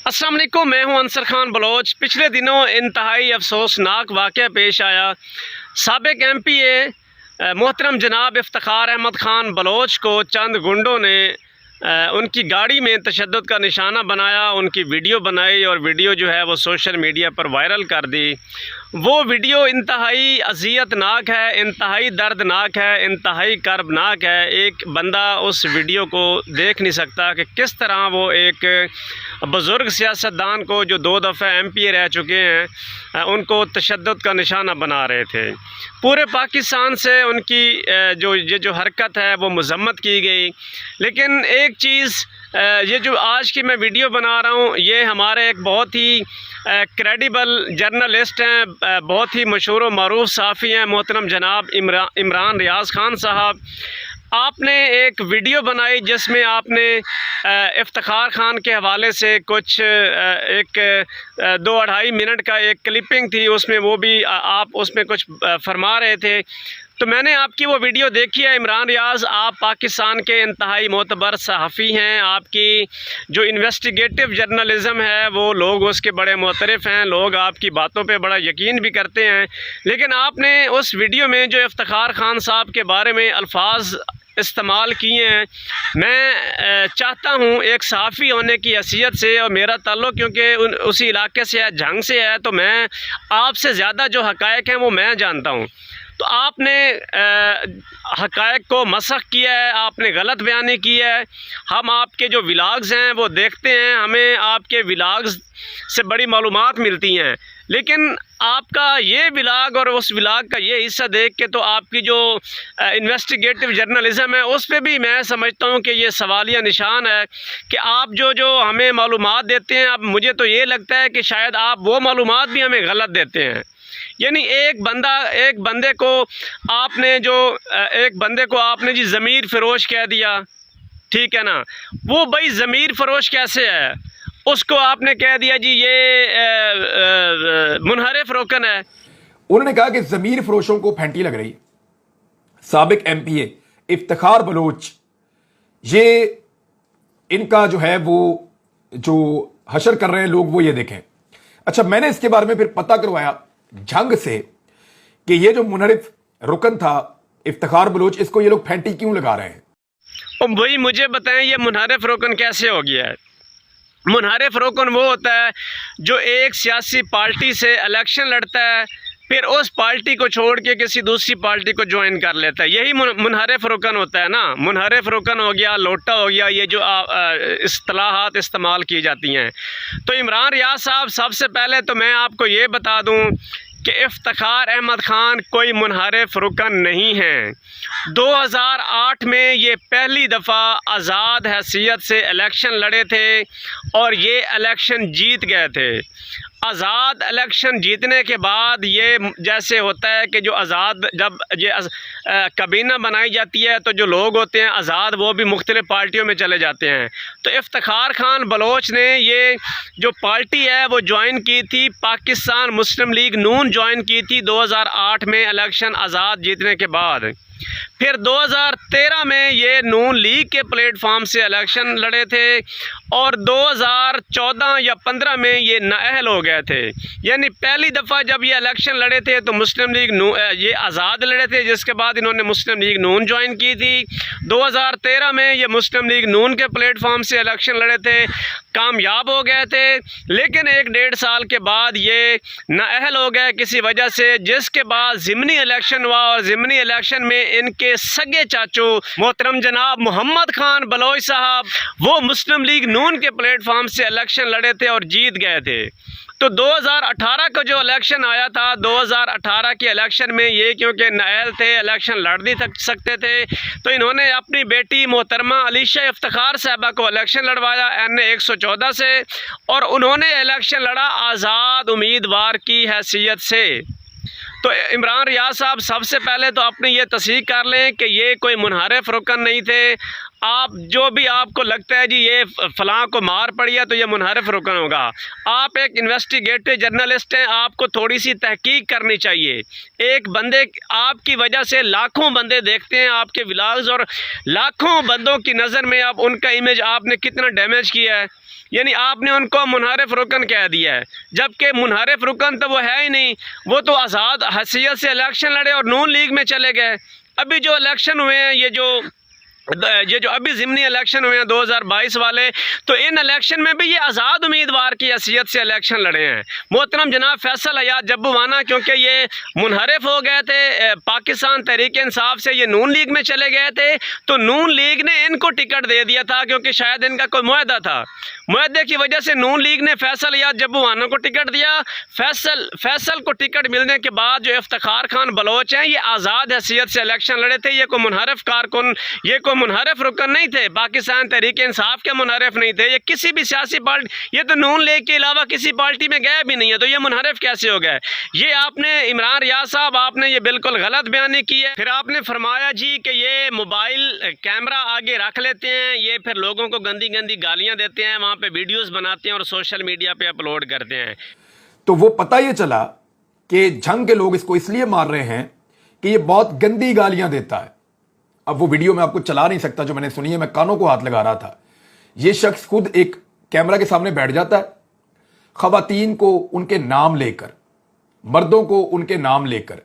अस्सलाम वालेकुम, मैं हूं अंसर खान बलोच। पिछले दिनों इंतहाई अफसोसनाक वाक़या पेश आया। साबिक़ MPA मोहतरम जनाब इफ्तिखार अहमद ख़ान बलोच को चंद गुंडों ने उनकी गाड़ी में तशद्दुद का निशाना बनाया, उनकी वीडियो बनाई और वीडियो जो है वो सोशल मीडिया पर वायरल कर दी। वो वीडियो इंतहाई अज़ियतनाक है, इंतहाई दर्दनाक है, इंतहाई कर्बनाक है। एक बंदा उस वीडियो को देख नहीं सकता कि किस तरह वो एक बुज़ुर्ग सियासतदान को जो 2 दफ़ा MPA रह चुके हैं उनको तशद्दुद का निशाना बना रहे थे। पूरे पाकिस्तान से उनकी जो हरकत है वो मज़म्मत की गई। लेकिन एक चीज़, ये जो आज की मैं वीडियो बना रहा हूँ ये हमारे एक बहुत ही क्रेडिबल जर्नलिस्ट हैं, बहुत ही मशहूर व मरूफ सहाफ़ी हैं, मोहतरम जनाब इमरान रियाज़ ख़ान साहब। आपने एक वीडियो बनाई जिसमें आपने इफ्तिखार खान के हवाले से कुछ एक 2-2.5 मिनट का एक क्लिपिंग थी, उसमें वो भी आप उसमें कुछ फरमा रहे थे। तो मैंने आपकी वो वीडियो देखी है। इमरान रियाज़, आप पाकिस्तान के इंतहाई मोतबर सहाफ़ी हैं। आपकी जो इन्वेस्टिगेटिव जर्नलिज़म है वो लोग उसके बड़े मोतरफ़ हैं, लोग आपकी बातों पे बड़ा यकीन भी करते हैं। लेकिन आपने उस वीडियो में जो इफ्तिखार खान साहब के बारे में अल्फाज इस्तेमाल किए हैं, मैं चाहता हूँ एक सहाफ़ी होने की हैसियत से, और मेरा ताल्लुक़ क्योंकि उसी इलाके से है, जंग से है, तो मैं आपसे ज़्यादा जो हक़ाइक़ हैं वो मैं जानता हूँ। तो आपने हक़ाइक़ को मसख़ किया है, आपने गलत बयानी की है। हम आपके जो व्लॉग्स हैं वो देखते हैं, हमें आपके व्लॉग्स से बड़ी मालूमात मिलती हैं। लेकिन आपका ये व्लॉग और उस व्लॉग का ये हिस्सा देख के तो आपकी जो इन्वेस्टिगेटिव जर्नलिज़म है उस पर भी मैं समझता हूँ कि ये सवालिया निशान है कि आप जो हमें मालूमात देते हैं, अब मुझे तो ये लगता है कि शायद आप वो मालूमात भी हमें गलत देते हैं। यानी एक बंदे को आपने जी ज़मीर फ़रोश कह दिया, ठीक है ना। वो भाई ज़मीर फ़रोश कैसे है? उसको आपने कह दिया जी ये मुनहरिफ रोकन है। उन्होंने कहा कि ज़मीर फ़रोशों को फैंटी लग रही है। साबिक़ MPA इफ्तिखार बलोच, ये इनका जो है वो जो हशर कर रहे हैं लोग वो ये देखें। अच्छा, मैंने इसके बारे में फिर पता करवाया जंग से कि ये जो मुनहरिफ रुकन था इफ्तिखार बलोच, इसको ये लोग फैंटी क्यों लगा रहे हैं। और भाई मुझे बताएं ये मुनहरिफ रुकन कैसे हो गया है? मुनहरिफ रुकन वो होता है जो एक सियासी पार्टी से इलेक्शन लड़ता है, फिर उस पार्टी को छोड़ के किसी दूसरी पार्टी को ज्वाइन कर लेता है, यही मुनहरिफ रुकन होता है ना। मुनहरिफ रुकन हो गया, लोटा हो गया, ये जो इस्तिलाहात इस्तेमाल की जाती हैं। तो इमरान रियाज़ साहब, सबसे पहले तो मैं आपको ये बता दूं कि इफ्तिखार अहमद ख़ान कोई मुनहरिफ रुकन नहीं है। 2008 में ये पहली दफ़ा आज़ाद हैसियत से इलेक्शन लड़े थे और ये इलेक्शन जीत गए थे। आज़ाद इलेक्शन जीतने के बाद ये जैसे होता है कि जो आज़ाद जब ये काबीना बनाई जाती है तो जो लोग होते हैं आज़ाद वो भी मुख्तलिफ़ पार्टियों में चले जाते हैं। तो इफ्तिखार खान बलोच ने ये जो पार्टी है वो ज्वाइन की थी, पाकिस्तान मुस्लिम लीग नून ज्वाइन की थी 2008 में इलेक्शन आज़ाद जीतने के बाद। फिर 2013 में ये नून लीग के प्लेटफॉर्म से इलेक्शन लड़े थे और 2014 या 15 में ये नाअहल हो गए थे। यानी पहली दफ़ा जब ये इलेक्शन लड़े थे तो मुस्लिम लीग ये आज़ाद लड़े थे, जिसके बाद इन्होंने मुस्लिम लीग नून ज्वाइन की थी। 2013 में ये मुस्लिम लीग नून के प्लेटफॉर्म से इलेक्शन लड़े थे, कामयाब हो गए थे। लेकिन 1-1.5 साल के बाद ये नाअहल हो गए किसी वजह से, जिसके बाद ज़िमनी इलेक्शन हुआ और ज़िमनी इलेक्शन में इनके सगे चाचू मोहतरम जनाब मोहम्मद ख़ान बलोच साहब वो मुस्लिम लीग नून के प्लेटफॉर्म से इलेक्शन लड़े थे और जीत गए थे। तो 2018 का जो इलेक्शन आया था, 2018 के इलेक्शन में ये क्योंकि नाअहल थे, इलेक्शन लड़ नहीं सकते थे, तो इन्होंने अपनी बेटी मोहतरमा अलीशा इफ्तिखार साहबा को इलेक्शन लड़वाया NA 114 से, और उन्होंने इलेक्शन लड़ा आज़ाद उम्मीदवार की हैसियत से। तो इमरान रियाज़ साहब, सबसे पहले तो अपनी ये तस्दीक कर लें कि ये कोई मुनहरिफ रुकन नहीं थे। आप जो भी आपको लगता है जी ये फलां को मार पड़ी है तो ये मुनहरिफ रुकन होगा। आप एक इन्वेस्टिगेटिव जर्नलिस्ट हैं, आपको थोड़ी सी तहकीक करनी चाहिए। एक बंदे आपकी वजह से लाखों बंदे देखते हैं आपके व्लॉग्स, और लाखों बंदों की नज़र में आप उनका इमेज आपने कितना डैमेज किया है। यानी आपने उनको मुनहरिफ रुकन कह दिया है, जबकि मुनहरिफ रुकन तो वो है ही नहीं। वो तो आज़ाद हैसियत से इलेक्शन लड़े और नून लीग में चले गए। अभी जो इलेक्शन हुए हैं, ये जो अभी ज़िमनी इलेक्शन हुए हैं 2022 वाले, तो इन इलेक्शन में भी ये आज़ाद उम्मीदवार की हैसियत से इलेक्शन लड़े हैं। मोहतरम जनाब फैसल हयात जब्बूवाना, क्योंकि ये मुनहरिफ हो गए थे पाकिस्तान तहरीक इंसाफ से, ये नून लीग में चले गए थे, तो नून लीग ने इनको टिकट दे दिया था, क्योंकि शायद इनका कोई मुआहदा था। मुआहदे की वजह से नून लीग ने फैसल हयात जब्बूवाना को टिकट दिया। फैसल को टिकट मिलने के बाद जो इफ्तिखार खान बलोच हैं, ये आज़ाद हैसियत से इलेक्शन लड़े थे। ये कोई मुनहरिफ कारकुन, ये कोई मुनहरिफ रुकन नहीं थे, पाकिस्तान तहरीक इंसाफ के मुनहरिफ नहीं थे, ये किसी भी सियासी पार्टी, ये तो नून लीग के अलावा किसी पार्टी में गए भी नहीं है, तो ये मुनहरिफ कैसे हो गए? ये आपने इमरान रियाज साहब, आपने ये बिल्कुल गलत बयानी की है। फिर आपने फरमाया जी कि ये मोबाइल कैमरा आगे रख लेते हैं, ये फिर लोगों को गंदी गंदी गालियाँ देते हैं, वहाँ पे वीडियोज़ बनाते हैं और सोशल मीडिया पे अपलोड करते हैं। तो वो पता ये चला कि झंग के लोग इसको इसलिए मार रहे हैं कि ये बहुत गंदी गालियां देता है। अब वो वीडियो मैं आपको चला नहीं सकता जो मैंने सुनी है, मैं कानों को हाथ लगा रहा था। ये शख्स खुद एक कैमरा के सामने बैठ जाता है, खवातीन को उनके नाम लेकर, मर्दों को उनके नाम लेकर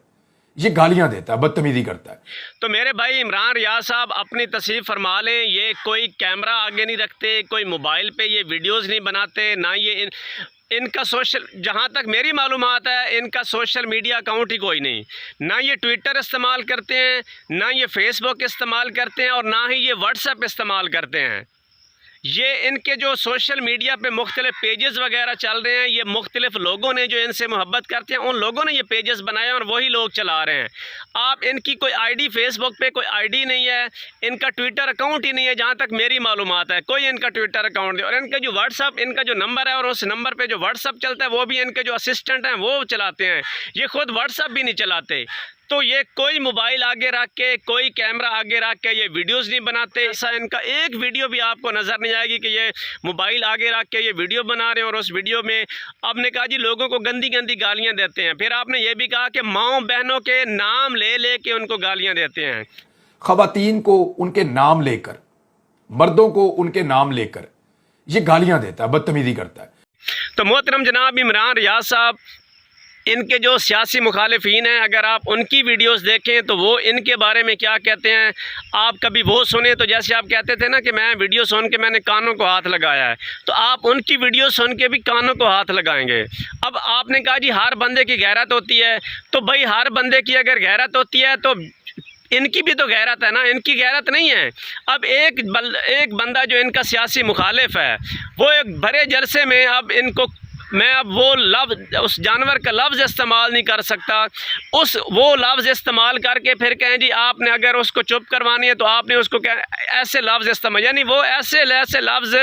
ये गालियां देता है, बदतमीजी करता है। तो मेरे भाई इमरान रियाज साहब अपनी तस्वीर फरमा लें, ये कोई कैमरा आगे नहीं रखते, कोई मोबाइल पे ये वीडियोस नहीं बनाते, ना ये इनका सोशल, जहाँ तक मेरी मालूमात है इनका सोशल मीडिया अकाउंट ही कोई नहीं। ना ये ट्विटर इस्तेमाल करते हैं, ना ये फेसबुक इस्तेमाल करते हैं, और ना ही ये व्हाट्सएप इस्तेमाल करते हैं। ये इनके जो सोशल मीडिया पे मुख्तलिफ पेजेस वगैरह चल रहे हैं, ये मुख्तलिफ लोगों ने जो इनसे मोहब्बत करते हैं उन लोगों ने ये पेजेस बनाए और वही लोग चला रहे हैं। आप इनकी कोई आईडी फेसबुक पे कोई आईडी नहीं है, इनका ट्विटर अकाउंट ही नहीं है, जहाँ तक मेरी मालूमात है कोई इनका ट्विटर अकाउंट नहीं। और इनका जो व्हाट्सअप, इनका जो नंबर है और उस नंबर पर जो व्हाट्सअप चलता है वो भी इनके जो असिस्टेंट हैं वो चलाते हैं, ये खुद व्हाट्सअप भी नहीं चलाते। तो ये कोई मोबाइल आगे रख के, कोई कैमरा आगे रख के ये वीडियोस नहीं बनाते। ऐसा इनका एक वीडियो भी आपको नज़र नहीं आएगी कि ये मोबाइल आगे रख के ये वीडियो बना रहे हैं और उस वीडियो में आपने कहा जी लोगों को गंदी गंदी गालियां देते हैं। फिर आपने ये भी कहा कि माओ बहनों के नाम ले ले के उनको गालियां देते हैं, खवातीन को उनके नाम लेकर, मर्दों को उनके नाम लेकर ये गालियां देता है, बदतमीजी करता है। तो मोहतरम जनाब इमरान रियाज साहब, इनके जो सियासी मुखालिफिन हैं, अगर आप उनकी वीडियोस देखें तो वो इनके बारे में क्या कहते हैं आप कभी वो सुने। तो जैसे आप कहते थे ना कि मैं वीडियो सुन के मैंने कानों को हाथ लगाया है, तो आप उनकी वीडियो सुन के भी कानों को हाथ लगाएंगे। अब आपने कहा जी हर बंदे की गैरत होती है, तो भाई हर बंदे की अगर गैरत होती है तो इनकी भी तो गैरत है ना, इनकी गैरत नहीं है। अब एक बंदा जो इनका सियासी मुखालिफ है वो एक भरे जलसे में, अब इनको मैं अब वो लफ्ज़, उस जानवर का लफ्ज़ इस्तेमाल नहीं कर सकता, वो लफ्ज़ इस्तेमाल करके फिर कहें जी आपने अगर उसको चुप करवानी है तो आपने उसको क्या ऐसे लफ्ज़ इस्तेमाल, यानी वो ऐसे लफ्ज़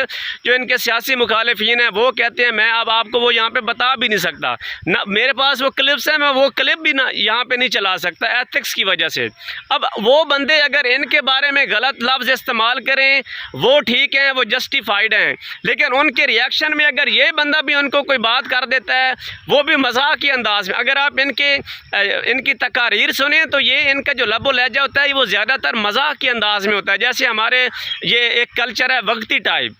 जो इनके सियासी मुखालिफिन हैं वो कहते हैं, मैं अब आपको वो यहाँ पे बता भी नहीं सकता ना, मेरे पास वो क्लिप्स हैं, मैं वो क्लिप भी ना यहाँ पे नहीं चला सकता एथिक्स की वजह से। अब वो बंदे अगर इनके बारे में गलत लफ्ज़ इस्तेमाल करें वो ठीक है, वो जस्टिफाइड हैं, लेकिन उनके रिएक्शन में अगर ये बंदा भी उनको कोई बात कर देता है वो भी मजाक के अंदाज में, अगर आप इनकी तकारीर सुने तो ये इनका जो लबो लहजा होता है वो ज़्यादातर मजाक के अंदाज में होता है। जैसे हमारे ये एक कल्चर है वक्ती टाइप,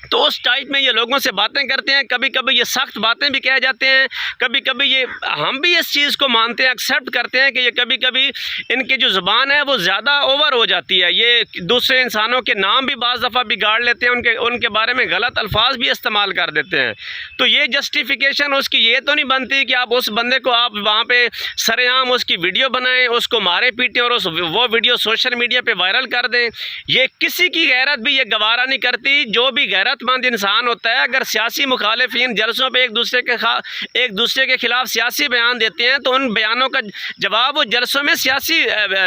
तो उस टाइप में ये लोगों से बातें करते हैं, कभी कभी ये सख्त बातें भी कह जाते हैं, कभी कभी ये हम भी इस चीज़ को मानते हैं, एक्सेप्ट करते हैं कि ये कभी कभी इनकी जो ज़ुबान है वो ज़्यादा ओवर हो जाती है, ये दूसरे इंसानों के नाम भी बाज़ दफ़ा बिगाड़ लेते हैं, उनके बारे में गलत अल्फाज भी इस्तेमाल कर देते हैं। तो ये जस्टिफिकेशन उसकी ये तो नहीं बनती कि आप उस बंदे को आप वहाँ पर सरेआम उसकी वीडियो बनाएँ, उसको मारे पीटें और वो वीडियो सोशल मीडिया पर वायरल कर दें। ये किसी की गैरत भी ये गवारा नहीं करती, जो भी गैरत गैरतमंद इंसान होता है। अगर सियासी मुखालिफिन जलसों पे एक दूसरे के खिलाफ सियासी बयान देते हैं तो उन बयानों का जवाब वो जलसों में सियासी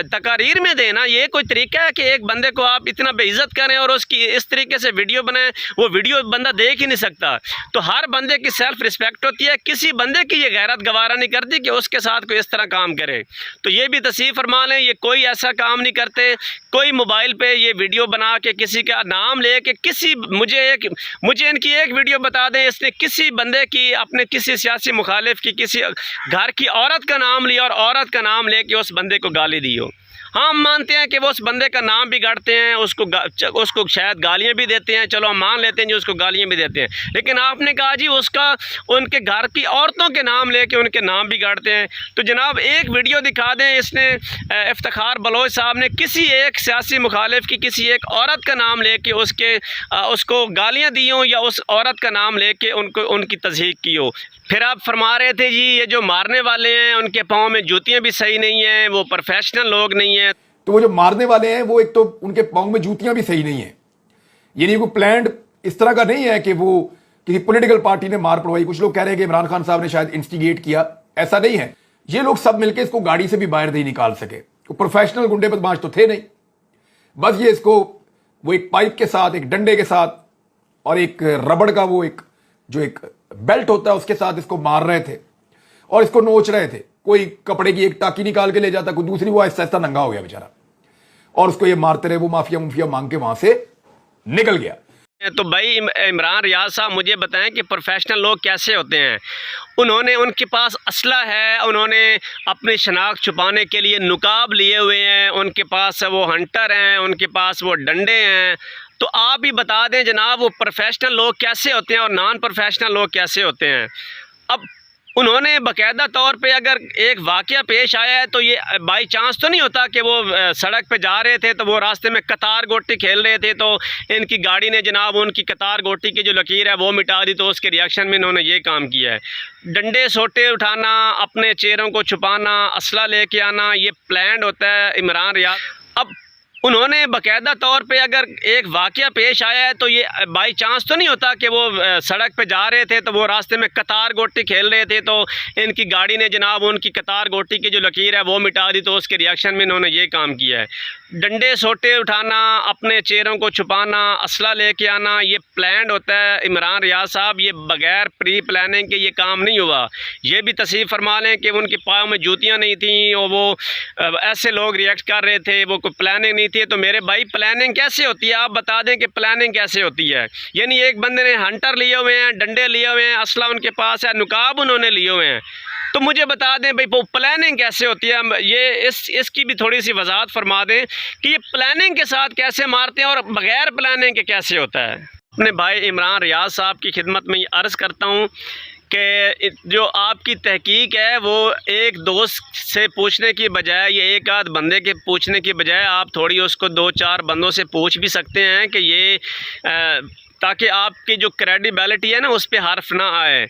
तकारीर में देना, ये कोई तरीका है कि एक बंदे को आप इतना बेइज्जत करें और उसकी इस तरीके से वीडियो बनाएं? वो वीडियो बंदा देख ही नहीं सकता। तो हर बंदे की सेल्फ रिस्पेक्ट होती है, किसी बंदे की ये गैरत गवारा नहीं करती कि उसके साथ कोई इस तरह काम करे। तो ये भी तस्वीर फरमा लें, ये कोई ऐसा काम नहीं करते। कोई मोबाइल पे ये वीडियो बना के किसी का नाम ले के मुझे इनकी एक वीडियो बता दें इसने किसी बंदे की, अपने किसी सियासी मुखालिफ की, किसी घर की औरत का नाम लिया और औरत का नाम लेके उस बंदे को गाली दी हो। हाँ, हम मानते हैं कि वो उस बंदे का नाम बिगाड़ते हैं, उसको शायद गालियाँ भी देते हैं, चलो हम मान लेते हैं जी उसको गालियाँ भी देते हैं, लेकिन आपने कहा जी उनके घर की औरतों के नाम लेके उनके नाम बिगाड़ते हैं। तो जनाब एक वीडियो दिखा दें, इसने इफ्तिखार बलोच साहब ने किसी एक सियासी मुखालिफ की किसी एक औरत का नाम लेके उसको गालियाँ दी हों या उस औरत का नाम लेके उनकी तज़हीक की हो। फिर आप फरमा रहे थे जी ये जो मारने वाले हैं उनके पाँव में जूतियाँ भी सही नहीं हैं, वो प्रोफेशनल लोग नहीं हैं। तो वो जो मारने वाले हैं वो एक तो उनके पाँव में जूतियां भी सही नहीं है, यानी वो प्लान्ड इस तरह का नहीं है कि वो किसी पॉलिटिकल पार्टी ने मार पड़वाई। कुछ लोग कह रहे हैं कि इमरान खान साहब ने शायद इंस्टिगेट किया, ऐसा नहीं है। ये लोग सब मिलकर इसको गाड़ी से भी बाहर नहीं निकाल सके। वो प्रोफेशनल गुंडे बदमाश तो थे नहीं, बस ये इसको वो एक पाइप के साथ, एक डंडे के साथ और एक रबड़ का वो एक बेल्ट होता है उसके साथ इसको मार रहे थे और इसको नोच रहे थे। कोई कपड़े की एक टाकी निकाल के ले जाता, कोई दूसरी, वो ऐसा ऐसा नंगा हो गया बेचारा और उसको ये मारते रहे। वो माफिया मांग के वहां से निकल गया। तो भाई इमरान रियाज साहब मुझे बताएं कि प्रोफेशनल लोग कैसे होते हैं। उनके पास असला है, उन्होंने अपनी शनाख्त छुपाने के लिए नुकाब लिए हुए हैं, उनके पास वो हंटर हैं, उनके पास वो डंडे हैं। तो आप ही बता दें जनाब वो प्रोफेशनल लोग कैसे होते हैं और नॉन प्रोफेशनल लोग कैसे होते हैं। अब उन्होंने बाकायदा तौर पे अगर एक वाक़या पेश आया है तो ये बाई चांस तो नहीं होता कि वो सड़क पे जा रहे थे तो वो रास्ते में कतार गोटी खेल रहे थे तो इनकी गाड़ी ने जनाब उनकी कतार गोटी की जो लकीर है वो मिटा दी, तो उसके रिएक्शन में इन्होंने ये काम किया है। डंडे सोटे उठाना, अपने चेहरों को छुपाना, असला लेके आना, ये प्लान्ड होता है इमरान रियाज। अब उन्होंने बाकायदा तौर पे अगर एक वाक़या पेश आया है तो ये बाई चांस तो नहीं होता कि वो सड़क पे जा रहे थे तो वो रास्ते में कतार गोटी खेल रहे थे तो इनकी गाड़ी ने जनाब उनकी कतार गोटी की जो लकीर है वो मिटा दी, तो उसके रिएक्शन में इन्होंने ये काम किया है। डंडे सोटे उठाना, अपने चेहरों को छुपाना, असला लेके आना, ये प्लान्ड होता है इमरान रियाज साहब। ये बग़ैर प्री प्लानिंग के ये काम नहीं हुआ। ये भी तस्वीर फरमा लें कि उनके पाँव में जूतियाँ नहीं थी और वो ऐसे लोग रिएक्ट कर रहे थे, वो कोई प्लानिंग नहीं थी। तो मेरे भाई प्लानिंग कैसे होती है, आप बता दें कि प्लानिंग कैसे होती है। यानी एक बंदे ने हंटर लिए हुए हैं, डंडे लिए हुए हैं, असला उनके पास है, नुकाब उन्होंने लिए हुए हैं, तो मुझे बता दें भाई वो प्लानिंग कैसे होती है। ये इसकी भी थोड़ी सी वजाहत फरमा दें कि ये प्लानिंग के साथ कैसे मारते हैं और बग़ैर प्लानिंग के कैसे होता है। अपने भाई इमरान रियाज साहब की खिदमत में ये अर्ज़ करता हूँ कि जो आपकी तहकीक है वो एक दोस्त से पूछने की बजाय, ये एक आध बंदे के पूछने की बजाय आप थोड़ी उसको 2-4 बंदों से पूछ भी सकते हैं कि ये ताकि आपकी जो क्रेडिबिलिटी है ना उस पर हर्फ ना आए।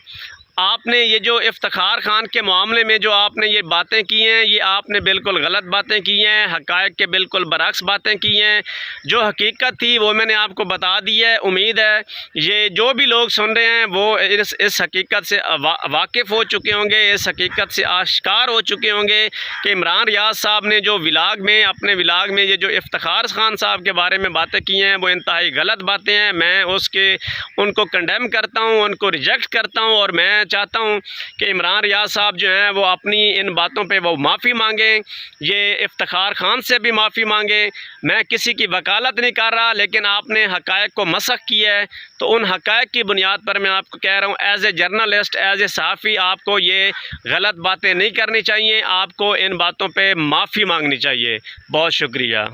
आपने ये जो इफ्तिखार खान के मामले में जो आपने ये बातें की हैं, ये आपने बिल्कुल गलत बातें की हैं, हक़ाइक़ के बिल्कुल बरअक्स बातें की हैं। जो हकीकत थी वो मैंने आपको बता दी है। उम्मीद है ये जो भी लोग सुन रहे हैं वो इस हकीकत से वाकिफ़ हो चुके होंगे, इस हकीकत से आश्कार हो चुके होंगे कि इमरान रियाज साहब ने जो अपने विलाग में ये जो इफ्तिखार खान साहब के बारे में बातें की हैं वो इंतहाई गलत बातें हैं। मैं उनको कंडेम करता हूँ, उनको रिजेक्ट करता हूँ और मैं चाहता हूं कि इमरान रियाज साहब जो हैं वो अपनी इन बातों पे वो माफ़ी मांगें, ये इफ्तिखार खान से भी माफ़ी मांगें। मैं किसी की वकालत नहीं कर रहा, लेकिन आपने हक़ाइक़ को मसख़ किया है तो उन हक़ाइक़ की बुनियाद पर मैं आपको कह रहा हूँ as a journalist, as a सहाफ़ी आपको ये गलत बातें नहीं करनी चाहिए, आपको इन बातों पर माफ़ी मांगनी चाहिए। बहुत शुक्रिया।